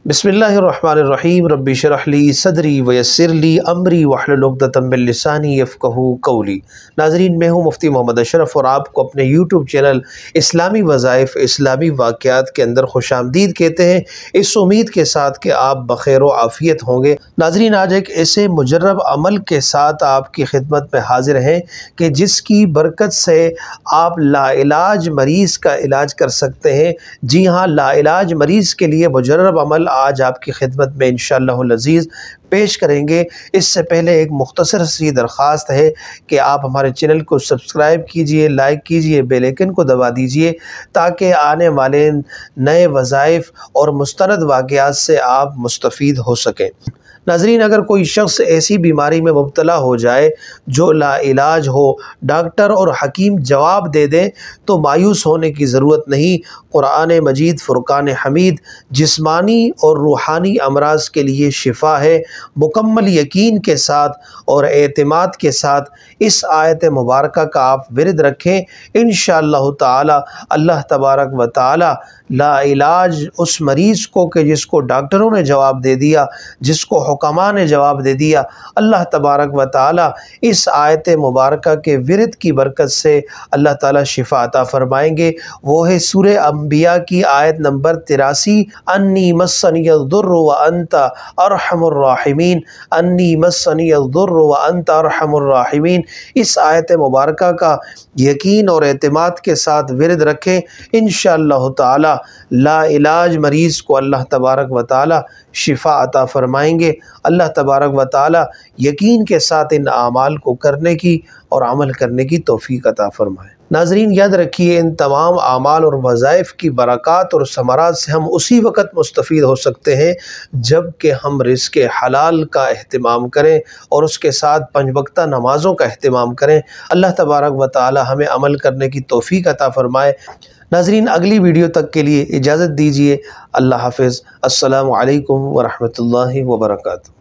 बिस्मिल्लाहिर्रहमानिर्रहीम रब्बि इश्रह ली सदरी वयस्सिर ली अमरी वहलुल उक़दतम मिन लिसानी यफ़क़हू क़ौली। नाज़रीन, मैं हूँ मुफ्ती मोहम्मद अशरफ और आपको अपने यूट्यूब चैनल इस्लामी वज़ाइफ़ इस्लामी वाक़यात के अंदर खुशामदीद कहते हैं, इस उम्मीद के साथ कि आप बख़ैर व आफ़ियत होंगे। नाज़रीन, आज एक ऐसे मुजर्रब अमल के साथ आपकी खिदमत में हाज़िर हैं कि जिसकी बरकत से आप लाइलाज मरीज़ का इलाज कर सकते हैं। जी हाँ, लाइलाज मरीज़ के लिए मुजर्रब अमल आज आपकी खिदमत में इंशाअल्लाहुल अज़ीज़ पेश करेंगे। इससे पहले एक मुख्तसर सी दरख्वास्त है कि आप हमारे चैनल को सब्सक्राइब कीजिए, लाइक कीजिए, बेल आइकन को दबा दीजिए ताकि आने वाले नए वज़ाइफ़ और मुस्तनद वाक़यात से आप मुस्तफ़ीद हो सकें। नाज़रीन, अगर कोई शख्स ऐसी बीमारी में मुब्तला हो जाए जो लाइलाज हो, डॉक्टर और हकीम जवाब दे दें तो मायूस होने की ज़रूरत नहीं। कुरान मजीद फ़ुरक़ान हमीद जिस्मानी और रूहानी अमराज के लिए शिफा है। मुकम्मल यकीन के साथ और एतमाद के साथ इस आयत मुबारक का आप विरद रखें। इंशाअल्लाह ताला अल्लाह तबारक व ताला लाइलाज उस मरीज़ को कि जिसको डॉक्टरों ने जवाब दे दिया, जिसको हुक्मा ने जवाब दे दिया, अल्लाह तबारक व ताला इस आयत मुबारक के विरद की बरकत से अल्लाह ताला शिफा अता फरमाएंगे। वो है सूरह अंबिया की आयत नंबर 83, अन्नी मस्सनियद्दुर्रु व अंता अरहमुर राहिमीन, अन्नी मस्सनियद्दुर्रु व अंता अरहमुर राहिमीन। इस आयत मुबारक का यकीन और एतमाद के साथ विरद रखें। इंशाअल्लाह ताला लाइलाज मरीज़ को अल्लाह तबारक व ताला शिफा अता फरमाएंगे। अल्लाह तबारक व ताला यकीन के साथ इन आमाल को करने की और अमल करने की तौफीक अता फरमाए। नाज़रीन, याद रखिए, इन तमाम आमाल और वज़ाइफ़ की बरक़ात और समरात से हम उसी वक़्त मुस्तफ़ीद हो सकते हैं जब कि हम रिज़्क़ हलाल का अहतमाम करें और उसके साथ 5 वक्ता नमाज़ों का अहतमाम करें। अल्लाह तबारक व ताला हमें अमल करने की तौफीक अता फ़रमाए। नाज़रीन, अगली वीडियो तक के लिए इजाज़त दीजिए। अल्लाह हाफ़िज़। अस्सलामु अलैकुम व रहमतुल्लाहि व बरकातुहू।